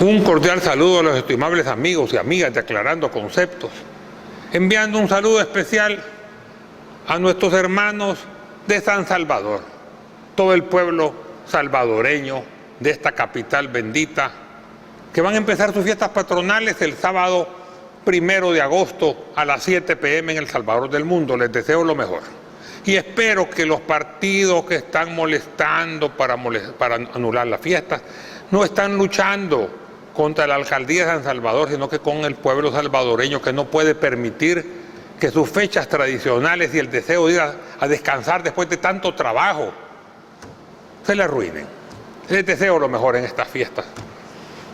Un cordial saludo a los estimables amigos y amigas de Aclarando Conceptos, enviando un saludo especial a nuestros hermanos de San Salvador, todo el pueblo salvadoreño de esta capital bendita, que van a empezar sus fiestas patronales el sábado 1 de agosto a las 7 p.m. en El Salvador del Mundo. Les deseo lo mejor. Y espero que los partidos que están molestando para anular las fiestas no están luchando contra la alcaldía de San Salvador, sino que con el pueblo salvadoreño, que no puede permitir que sus fechas tradicionales y el deseo de ir a descansar después de tanto trabajo se le arruinen. Les deseo lo mejor en estas fiestas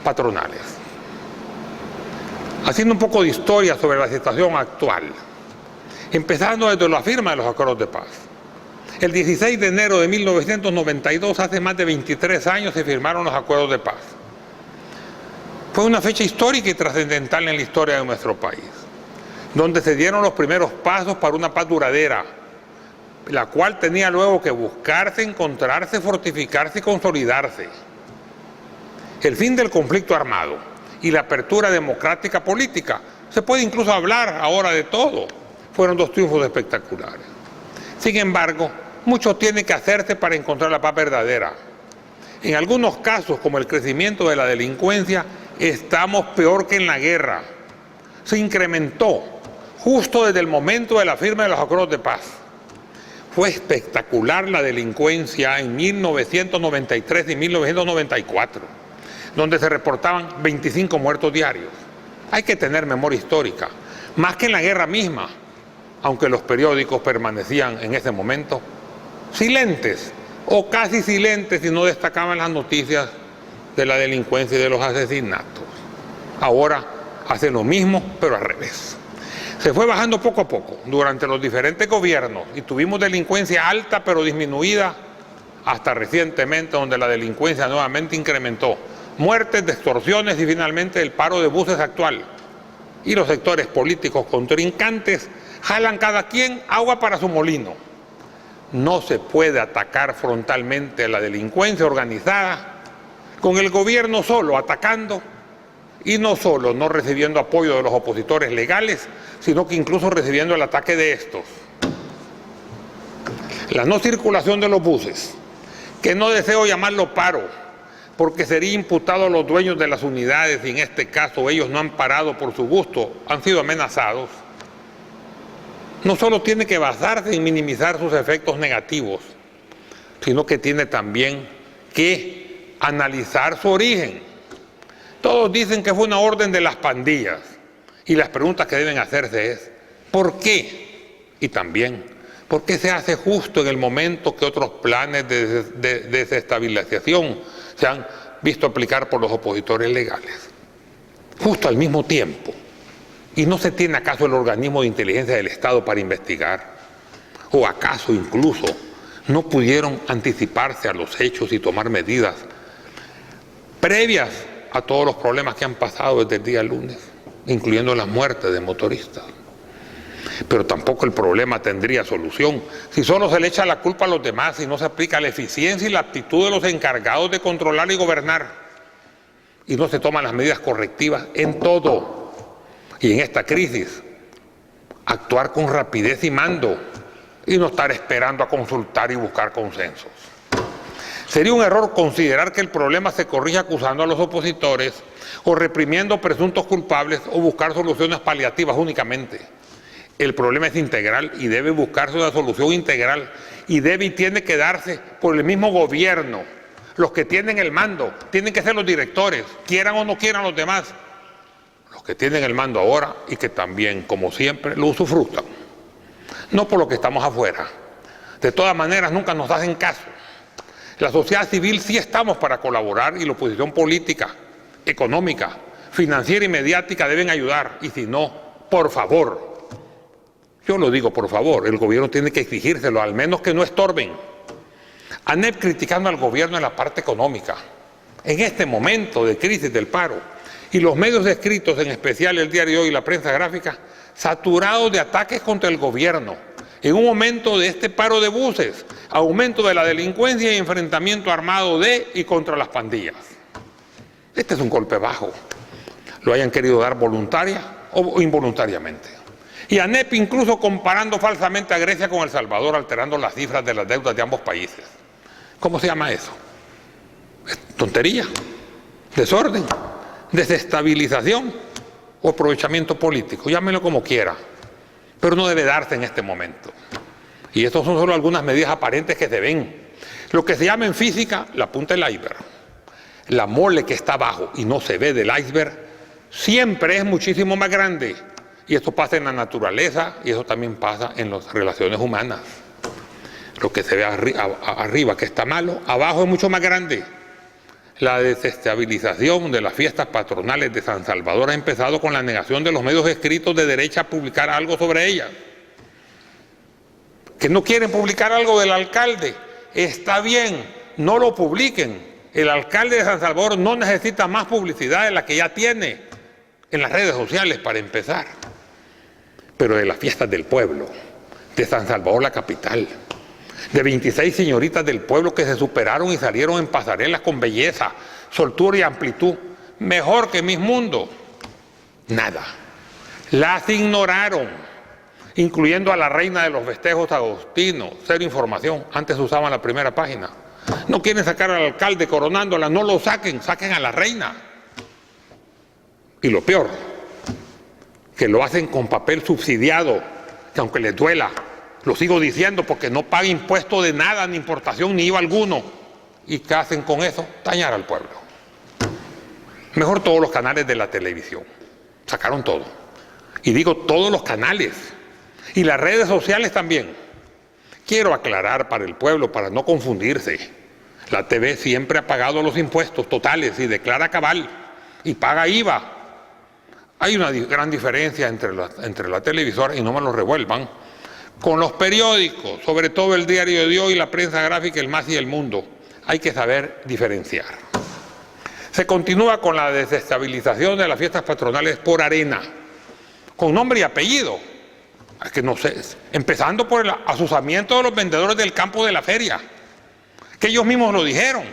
patronales. Haciendo un poco de historia sobre la situación actual, empezando desde la firma de los acuerdos de paz. El 16 de enero de 1992, hace más de 23 años, se firmaron los acuerdos de paz. Fue una fecha histórica y trascendental en la historia de nuestro país, donde se dieron los primeros pasos para una paz duradera, la cual tenía luego que buscarse, encontrarse, fortificarse y consolidarse. El fin del conflicto armado y la apertura democrática política, se puede incluso hablar ahora de todo, fueron dos triunfos espectaculares. Sin embargo, mucho tiene que hacerse para encontrar la paz verdadera. En algunos casos, como el crecimiento de la delincuencia, estamos peor que en la guerra. Se incrementó justo desde el momento de la firma de los acuerdos de paz. Fue espectacular la delincuencia en 1993 y 1994, donde se reportaban 25 muertos diarios. Hay que tener memoria histórica, más que en la guerra misma, aunque los periódicos permanecían en ese momento silentes o casi silentes y no destacaban las noticias de la delincuencia y de los asesinatos. Ahora hacen lo mismo, pero al revés. Se fue bajando poco a poco durante los diferentes gobiernos y tuvimos delincuencia alta pero disminuida hasta recientemente, donde la delincuencia nuevamente incrementó. Muertes, extorsiones y finalmente el paro de buses actual. Y los sectores políticos contrincantes jalan cada quien agua para su molino. No se puede atacar frontalmente a la delincuencia organizada con el gobierno solo atacando y no solo no recibiendo apoyo de los opositores legales, sino que incluso recibiendo el ataque de estos. La no circulación de los buses, que no deseo llamarlo paro, porque sería imputado a los dueños de las unidades y en este caso ellos no han parado por su gusto, han sido amenazados. No solo tiene que basarse en minimizar sus efectos negativos, sino que tiene también que analizar su origen. Todos dicen que fue una orden de las pandillas y las preguntas que deben hacerse es ¿por qué? Y también ¿por qué se hace justo en el momento que otros planes de desestabilización se han visto aplicar por los opositores legales? Justo al mismo tiempo. ¿Y no se tiene acaso el organismo de inteligencia del Estado para investigar? ¿O acaso incluso no pudieron anticiparse a los hechos y tomar medidas previas a todos los problemas que han pasado desde el día lunes, incluyendo las muertes de motoristas? Pero tampoco el problema tendría solución si solo se le echa la culpa a los demás y no se aplica la eficiencia y la actitud de los encargados de controlar y gobernar, y no se toman las medidas correctivas en todo. Y en esta crisis, actuar con rapidez y mando y no estar esperando a consultar y buscar consensos. Sería un error considerar que el problema se corrige acusando a los opositores o reprimiendo presuntos culpables o buscar soluciones paliativas únicamente. El problema es integral y debe buscarse una solución integral y debe y tiene que darse por el mismo gobierno. Los que tienen el mando tienen que ser los directores, quieran o no quieran los demás. Los que tienen el mando ahora y que también, como siempre, lo usufructan. No por lo que estamos afuera. De todas maneras, nunca nos hacen caso. La sociedad civil sí estamos para colaborar y la oposición política, económica, financiera y mediática deben ayudar. Y si no, por favor, yo lo digo por favor, el gobierno tiene que exigírselo, al menos que no estorben. ANEP criticando al gobierno en la parte económica, en este momento de crisis del paro, y los medios escritos, en especial el diario Hoy y la prensa gráfica, saturados de ataques contra el gobierno, en un momento de este paro de buses, aumento de la delincuencia y enfrentamiento armado de y contra las pandillas. Este es un golpe bajo, lo hayan querido dar voluntaria o involuntariamente. Y ANEP incluso comparando falsamente a Grecia con El Salvador, alterando las cifras de las deudas de ambos países. ¿Cómo se llama eso? ¿Es tontería? ¿Desorden? ¿Desestabilización? ¿O aprovechamiento político? Llámelo como quiera, pero no debe darse en este momento. Y estas son solo algunas medidas aparentes que se ven. Lo que se llama en física la punta del iceberg. La mole que está abajo y no se ve del iceberg siempre es muchísimo más grande. Y esto pasa en la naturaleza y eso también pasa en las relaciones humanas. Lo que se ve arriba que está malo, abajo es mucho más grande. La desestabilización de las fiestas patronales de San Salvador ha empezado con la negación de los medios escritos de derecha a publicar algo sobre ellas. Que no quieren publicar algo del alcalde, está bien, no lo publiquen. El alcalde de San Salvador no necesita más publicidad de la que ya tiene en las redes sociales para empezar. Pero de las fiestas del pueblo, de San Salvador la capital, de 26 señoritas del pueblo que se superaron y salieron en pasarelas con belleza, soltura y amplitud, mejor que Miss Mundo. Nada. Las ignoraron, incluyendo a la reina de los festejos Agostino. Cero información, antes usaban la primera página. No quieren sacar al alcalde coronándola, no lo saquen, saquen a la reina. Y lo peor, que lo hacen con papel subsidiado, que aunque les duela, lo sigo diciendo porque no paga impuesto de nada, ni importación, ni IVA alguno. ¿Y qué hacen con eso? Dañar al pueblo. Mejor todos los canales de la televisión. Sacaron todo. Y digo todos los canales. Y las redes sociales también. Quiero aclarar para el pueblo, para no confundirse. La TV siempre ha pagado los impuestos totales y declara cabal. Y paga IVA. Hay una gran diferencia entre la televisora, y no me lo revuelvan, con los periódicos, sobre todo el Diario de Dios y la prensa gráfica, el MAS y el Mundo. Hay que saber diferenciar. Se continúa con la desestabilización de las fiestas patronales por arena, con nombre y apellido. Es que no sé, empezando por el asusamiento de los vendedores del campo de la feria, que ellos mismos lo dijeron,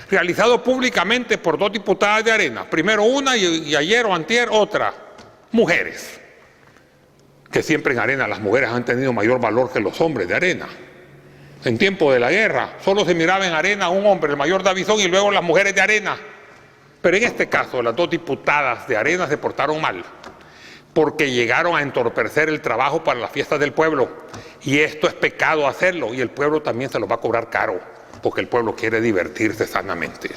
realizado públicamente por 2 diputadas de Arena, primero una y ayer o antier otra, mujeres, que siempre en Arena las mujeres han tenido mayor valor que los hombres de Arena. En tiempo de la guerra solo se miraba en Arena un hombre, el mayor Davison, y luego las mujeres de Arena. Pero en este caso las 2 diputadas de Arena se portaron mal, porque llegaron a entorpecer el trabajo para las fiestas del pueblo, y esto es pecado hacerlo, y el pueblo también se lo va a cobrar caro, porque el pueblo quiere divertirse sanamente.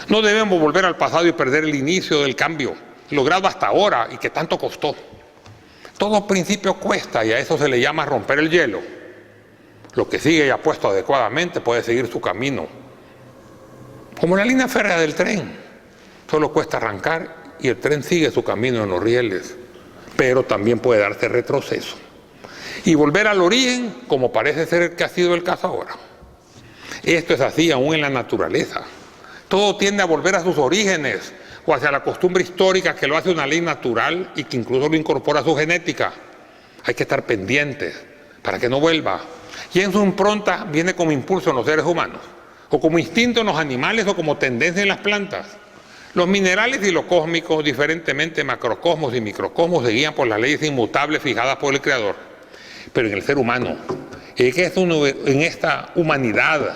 No debemos volver al pasado y perder el inicio del cambio, logrado hasta ahora y que tanto costó. Todo principio cuesta y a eso se le llama romper el hielo. Lo que sigue ya puesto adecuadamente puede seguir su camino. Como la línea férrea del tren, solo cuesta arrancar y el tren sigue su camino en los rieles, pero también puede darse retroceso y volver al origen, como parece ser que ha sido el caso ahora. Esto es así aún en la naturaleza. Todo tiende a volver a sus orígenes o hacia la costumbre histórica que lo hace una ley natural y que incluso lo incorpora a su genética. Hay que estar pendientes para que no vuelva. Y en su impronta viene como impulso en los seres humanos, o como instinto en los animales, o como tendencia en las plantas. Los minerales y lo cósmico, diferentemente macrocosmos y microcosmos, se guían por las leyes inmutables fijadas por el Creador. Pero en el ser humano, en esta humanidad,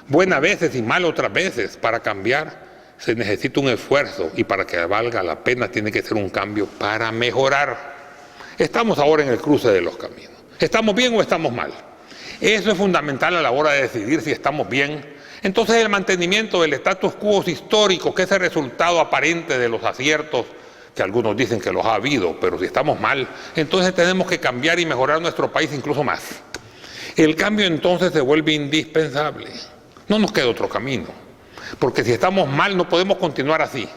buenas veces y mal otras veces, para cambiar se necesita un esfuerzo, y para que valga la pena tiene que ser un cambio para mejorar. Estamos ahora en el cruce de los caminos. ¿Estamos bien o estamos mal? Eso es fundamental a la hora de decidir si estamos bien. Entonces el mantenimiento del status quo histórico, que es el resultado aparente de los aciertos, que algunos dicen que los ha habido, pero si estamos mal, entonces tenemos que cambiar y mejorar nuestro país incluso más. El cambio entonces se vuelve indispensable. No nos queda otro camino, porque si estamos mal no podemos continuar así.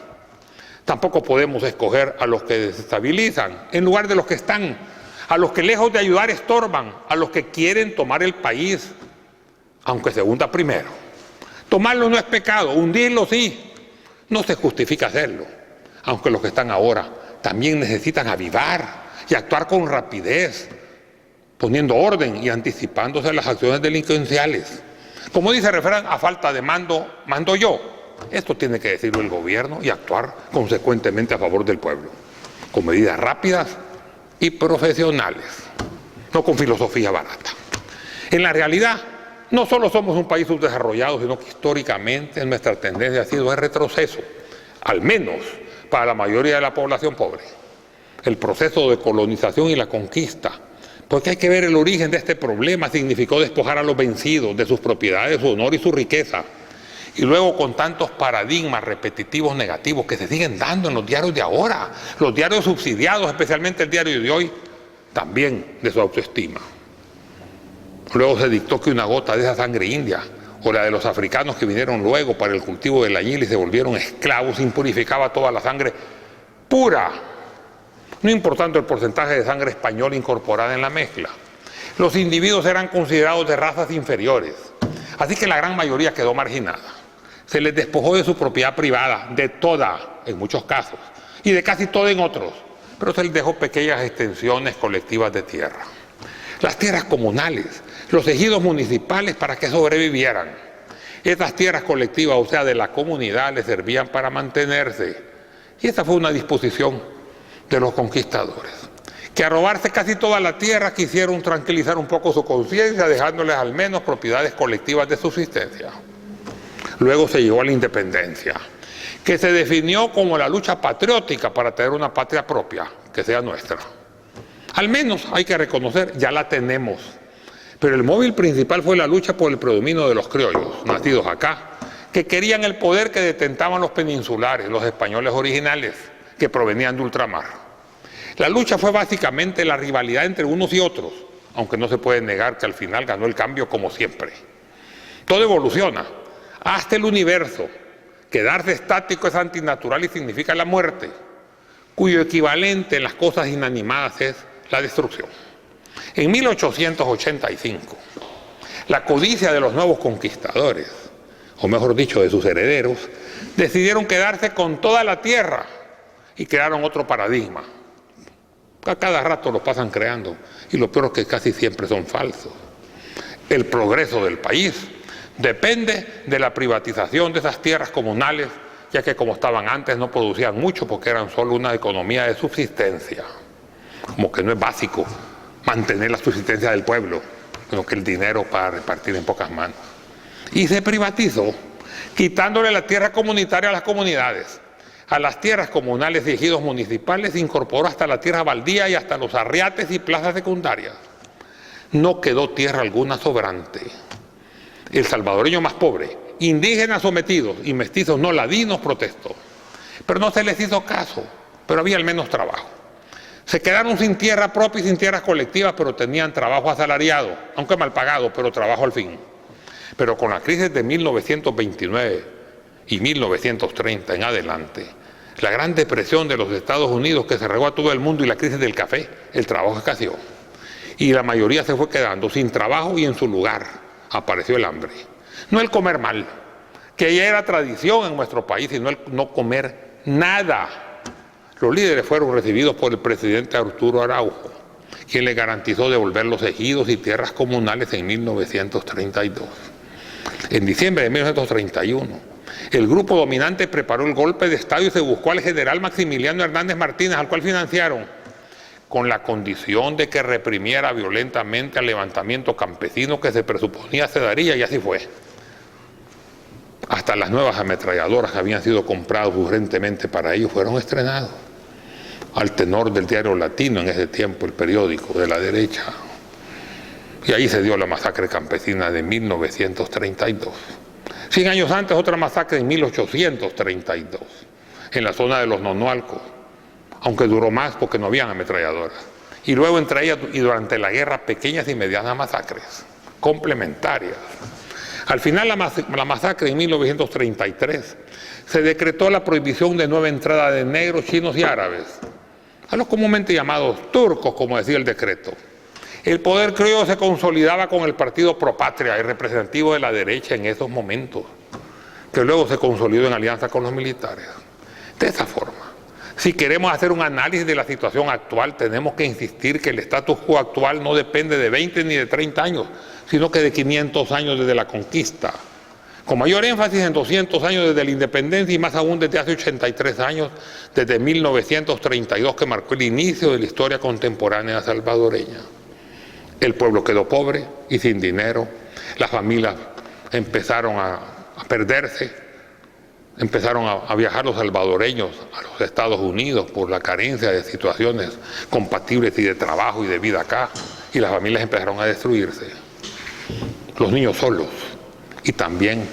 Tampoco podemos escoger a los que desestabilizan en lugar de los que están, a los que lejos de ayudar estorban, a los que quieren tomar el país, aunque se hunda primero. Tomarlo no es pecado, hundirlo sí, no se justifica hacerlo, aunque los que están ahora también necesitan avivar y actuar con rapidez, poniendo orden y anticipándose a las acciones delincuenciales. Como dice el refrán, a falta de mando, mando yo. esto tiene que decirlo el gobierno y actuar consecuentemente a favor del pueblo, con medidas rápidas y profesionales, no con filosofía barata. En la realidad, no solo somos un país subdesarrollado, sino que históricamente nuestra tendencia ha sido el retroceso, al menos para la mayoría de la población pobre. El proceso de colonización y la conquista, porque hay que ver el origen de este problema, significó despojar a los vencidos de sus propiedades, su honor y su riqueza. Y luego con tantos paradigmas repetitivos negativos que se siguen dando en los diarios de ahora, los diarios subsidiados, especialmente el diario de hoy, también de su autoestima. Luego se dictó que una gota de esa sangre india, o la de los africanos que vinieron luego para el cultivo del añil y se volvieron esclavos, impurificaba toda la sangre pura, no importando el porcentaje de sangre española incorporada en la mezcla. Los individuos eran considerados de razas inferiores, así que la gran mayoría quedó marginada. Se les despojó de su propiedad privada, de toda, en muchos casos, y de casi toda en otros, pero se les dejó pequeñas extensiones colectivas de tierra. Las tierras comunales, los ejidos municipales para que sobrevivieran. Estas tierras colectivas, o sea, de la comunidad, les servían para mantenerse. Y esa fue una disposición de los conquistadores, que a robarse casi toda la tierra quisieron tranquilizar un poco su conciencia, dejándoles al menos propiedades colectivas de subsistencia. Luego se llegó a la independencia, que se definió como la lucha patriótica para tener una patria propia, que sea nuestra. Al menos, hay que reconocer, ya la tenemos. Pero el móvil principal fue la lucha por el predominio de los criollos, nacidos acá, que querían el poder que detentaban los peninsulares, los españoles originales, que provenían de ultramar. La lucha fue básicamente la rivalidad entre unos y otros, aunque no se puede negar que al final ganó el cambio como siempre. Todo evoluciona, hasta el universo. Quedarse estático es antinatural y significa la muerte, cuyo equivalente en las cosas inanimadas es la destrucción. En 1885, la codicia de los nuevos conquistadores, o mejor dicho, de sus herederos, decidieron quedarse con toda la tierra y crearon otro paradigma. A cada rato lo pasan creando, y lo peor es que casi siempre son falsos. El progreso del país depende de la privatización de esas tierras comunales, ya que como estaban antes no producían mucho porque eran solo una economía de subsistencia. Como que no es básico mantener la subsistencia del pueblo, sino que el dinero para repartir en pocas manos. Y se privatizó, quitándole la tierra comunitaria a las comunidades. A las tierras comunales y ejidos municipales se incorporó hasta la tierra baldía y hasta los arriates y plazas secundarias. No quedó tierra alguna sobrante. El salvadoreño más pobre, indígenas sometidos y mestizos no ladinos protestó. Pero no se les hizo caso, pero había al menos trabajo. Se quedaron sin tierra propia y sin tierras colectivas, pero tenían trabajo asalariado, aunque mal pagado, pero trabajo al fin. Pero con la crisis de 1929 y 1930 en adelante, la Gran Depresión de los Estados Unidos que se regó a todo el mundo y la crisis del café, el trabajo escaseó. Y la mayoría se fue quedando sin trabajo y en su lugar apareció el hambre. No el comer mal, que ya era tradición en nuestro país, sino el no comer nada. Los líderes fueron recibidos por el presidente Arturo Araujo, quien le garantizó devolver los ejidos y tierras comunales en 1932. En diciembre de 1931, el grupo dominante preparó el golpe de Estado y se buscó al general Maximiliano Hernández Martínez, al cual financiaron, con la condición de que reprimiera violentamente al levantamiento campesino que se presuponía se daría, y así fue. Hasta las nuevas ametralladoras que habían sido compradas urgentemente para ello fueron estrenados. Al tenor del diario Latino en ese tiempo, el periódico de la derecha. Y ahí se dio la masacre campesina de 1932. 100 años antes, otra masacre en 1832, en la zona de los Nonualcos, aunque duró más porque no habían ametralladoras. Y luego entre ellas y durante la guerra, pequeñas y medianas masacres, complementarias. Al final la masacre en 1933 se decretó la prohibición de nueva entrada de negros, chinos y árabes, a los comúnmente llamados turcos, como decía el decreto. El poder criollo se consolidaba con el partido Pro Patria, el representativo de la derecha en esos momentos, que luego se consolidó en alianza con los militares. De esa forma, si queremos hacer un análisis de la situación actual, tenemos que insistir que el status quo actual no depende de 20 ni de 30 años, sino que de 500 años desde la conquista. con mayor énfasis en 200 años desde la independencia y más aún desde hace 83 años, desde 1932, que marcó el inicio de la historia contemporánea salvadoreña. El pueblo quedó pobre y sin dinero, las familias empezaron a perderse, empezaron a viajar los salvadoreños a los Estados Unidos por la carencia de situaciones compatibles y de trabajo y de vida acá, y las familias empezaron a destruirse. Los niños solos, y también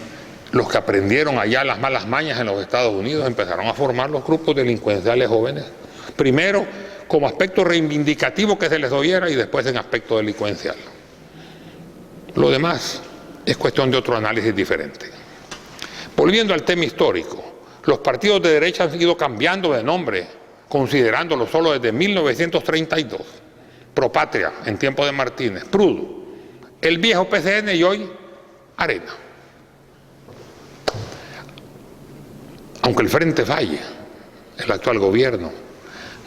los que aprendieron allá las malas mañas en los Estados Unidos, empezaron a formar los grupos delincuenciales jóvenes, primero como aspecto reivindicativo que se les oyera y después en aspecto delincuencial. Lo demás es cuestión de otro análisis diferente. Volviendo al tema histórico, los partidos de derecha han seguido cambiando de nombre, considerándolo solo desde 1932. Propatria, en tiempo de Martínez, Prudo, el viejo PCN y hoy Arena. Aunque el frente falle, el actual gobierno,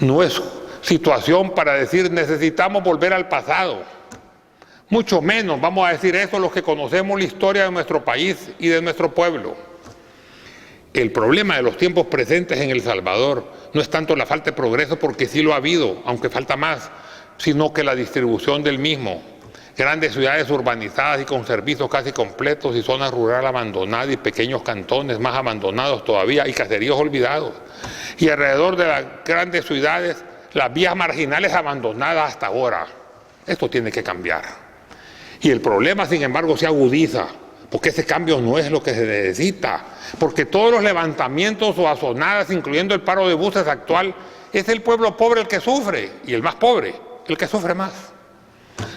no es situación para decir necesitamos volver al pasado. Mucho menos vamos a decir eso los que conocemos la historia de nuestro país y de nuestro pueblo. El problema de los tiempos presentes en El Salvador no es tanto la falta de progreso, porque sí lo ha habido, aunque falta más, sino que la distribución del mismo. Grandes ciudades urbanizadas y con servicios casi completos, y zonas rurales abandonadas y pequeños cantones más abandonados todavía y caseríos olvidados. Y alrededor de las grandes ciudades, las vías marginales abandonadas hasta ahora. Esto tiene que cambiar. Y el problema, sin embargo, se agudiza, porque ese cambio no es lo que se necesita. Porque todos los levantamientos o azonadas, incluyendo el paro de buses actual, es el pueblo pobre el que sufre, y el más pobre, el que sufre más.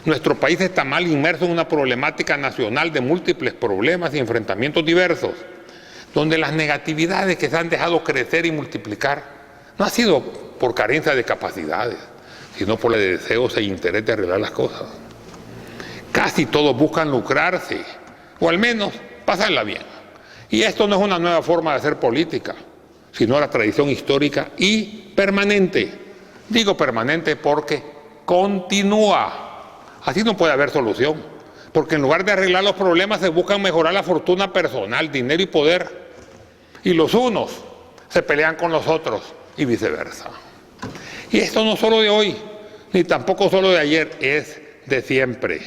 Nuestro país está mal inmerso en una problemática nacional de múltiples problemas y enfrentamientos diversos, donde las negatividades que se han dejado crecer y multiplicar no ha sido por carencia de capacidades, sino por el deseo e interés de arreglar las cosas. Casi todos buscan lucrarse, o al menos pasarla bien. Y esto no es una nueva forma de hacer política, sino la tradición histórica y permanente. Digo permanente porque continúa. Así no puede haber solución, porque en lugar de arreglar los problemas se buscan mejorar la fortuna personal, dinero y poder. Y los unos se pelean con los otros y viceversa. Y esto no solo de hoy, ni tampoco solo de ayer, es de siempre.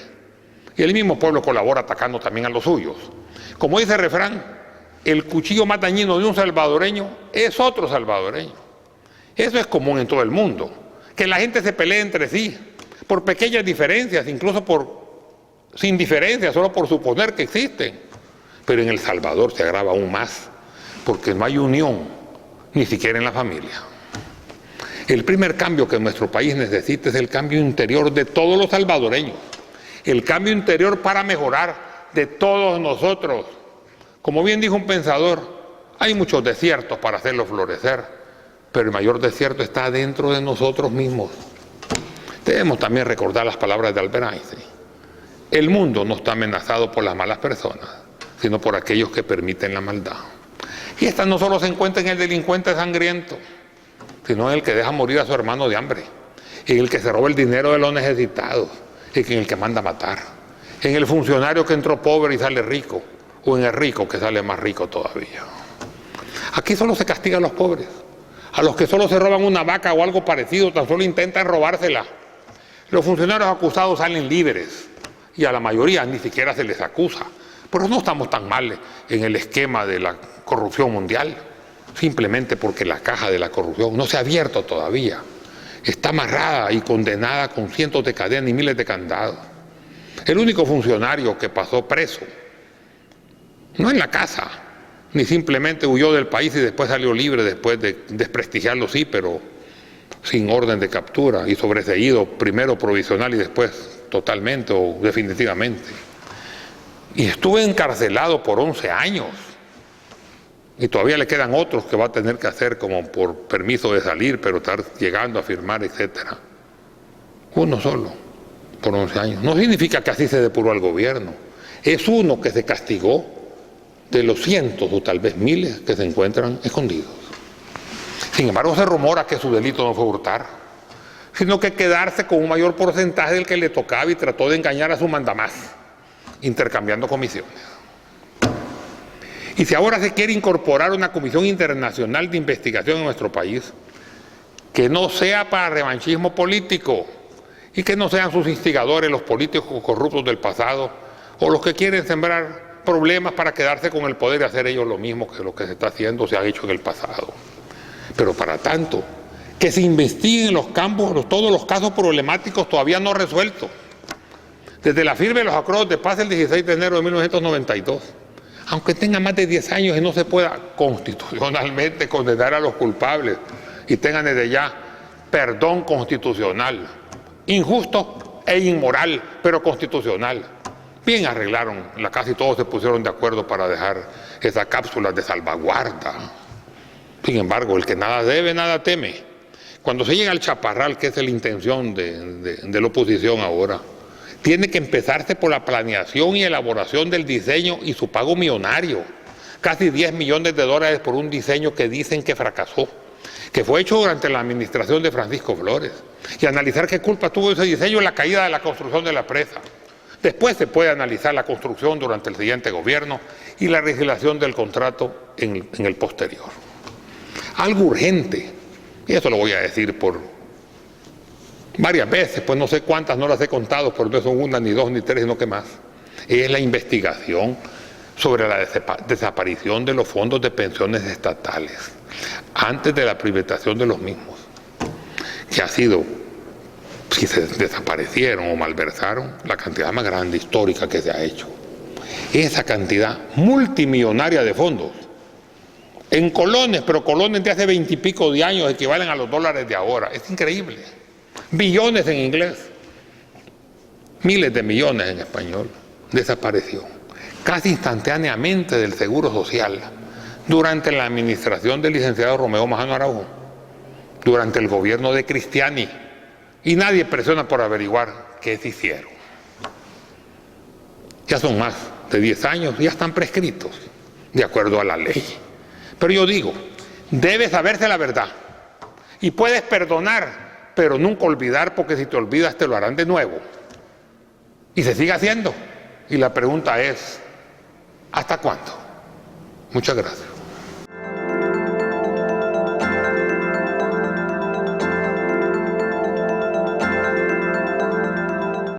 Y el mismo pueblo colabora atacando también a los suyos. Como dice el refrán, el cuchillo más dañino de un salvadoreño es otro salvadoreño. Eso es común en todo el mundo, que la gente se pelee entre sí, por pequeñas diferencias, incluso sin diferencias, solo por suponer que existen. Pero en El Salvador se agrava aún más, porque no hay unión, ni siquiera en la familia. El primer cambio que nuestro país necesita es el cambio interior de todos los salvadoreños, el cambio interior para mejorar de todos nosotros. Como bien dijo un pensador, hay muchos desiertos para hacerlos florecer, pero el mayor desierto está dentro de nosotros mismos. Debemos también recordar las palabras de Albert Einstein. El mundo no está amenazado por las malas personas, sino por aquellos que permiten la maldad. Y esta no solo se encuentra en el delincuente sangriento, sino en el que deja morir a su hermano de hambre, en el que se roba el dinero de los necesitados, en el que manda a matar, en el funcionario que entró pobre y sale rico, o en el rico que sale más rico todavía. Aquí solo se castiga a los pobres, a los que solo se roban una vaca o algo parecido, tan solo intentan robársela. Los funcionarios acusados salen libres y a la mayoría ni siquiera se les acusa. Pero no estamos tan mal en el esquema de la corrupción mundial, simplemente porque la caja de la corrupción no se ha abierto todavía. Está amarrada y condenada con cientos de cadenas y miles de candados. El único funcionario que pasó preso, no en la casa, ni simplemente huyó del país y después salió libre después de desprestigiarlo, sí, pero sin orden de captura y sobreseído, primero provisional y después totalmente o definitivamente. Y estuvo encarcelado por 11 años. Y todavía le quedan otros que va a tener que hacer como por permiso de salir, pero estar llegando a firmar, etcétera. Uno solo, por 11 años. No significa que así se depuró al gobierno. Es uno que se castigó de los cientos o tal vez miles que se encuentran escondidos. Sin embargo, se rumora que su delito no fue hurtar, sino que quedarse con un mayor porcentaje del que le tocaba y trató de engañar a su mandamás, intercambiando comisiones. Y si ahora se quiere incorporar una comisión internacional de investigación en nuestro país, que no sea para revanchismo político y que no sean sus instigadores los políticos corruptos del pasado o los que quieren sembrar problemas para quedarse con el poder y hacer ellos lo mismo que lo que se está haciendo, se ha hecho en el pasado. Pero para tanto, que se investiguen todos los casos problemáticos todavía no resueltos. Desde la firma de los acuerdos de paz el 16 de enero de 1992, aunque tenga más de 10 años y no se pueda constitucionalmente condenar a los culpables y tengan desde ya perdón constitucional, injusto e inmoral, pero constitucional. Bien arreglaron, casi todos se pusieron de acuerdo para dejar esas cápsulas de salvaguarda. Sin embargo, el que nada debe, nada teme. Cuando se llega al chaparral, que es la intención de la oposición ahora, tiene que empezarse por la planeación y elaboración del diseño y su pago millonario. Casi 10 millones de dólares por un diseño que dicen que fracasó, que fue hecho durante la administración de Francisco Flores. Y analizar qué culpa tuvo ese diseño en la caída de la construcción de la presa. Después se puede analizar la construcción durante el siguiente gobierno y la legislación del contrato en el posterior. Algo urgente, y eso lo voy a decir por varias veces, pues no sé cuántas, no las he contado, pero no son una, ni dos, ni tres, sino que más, es la investigación sobre la desaparición de los fondos de pensiones estatales antes de la privatización de los mismos, que ha sido, si se desaparecieron o malversaron, la cantidad más grande histórica que se ha hecho. Esa cantidad multimillonaria de fondos, en colones, pero colones de hace 20 y pico de años equivalen a los dólares de ahora, es increíble. Billones en inglés, miles de millones en español, desapareció casi instantáneamente del Seguro Social durante la administración del licenciado Romeo Majano Araújo, durante el gobierno de Cristiani, y nadie presiona por averiguar qué se hicieron. Ya son más de 10 años, ya están prescritos, de acuerdo a la ley. Pero yo digo, debe saberse la verdad, y puedes perdonar, pero nunca olvidar, porque si te olvidas te lo harán de nuevo. Y se sigue haciendo. Y la pregunta es, ¿hasta cuándo? Muchas gracias.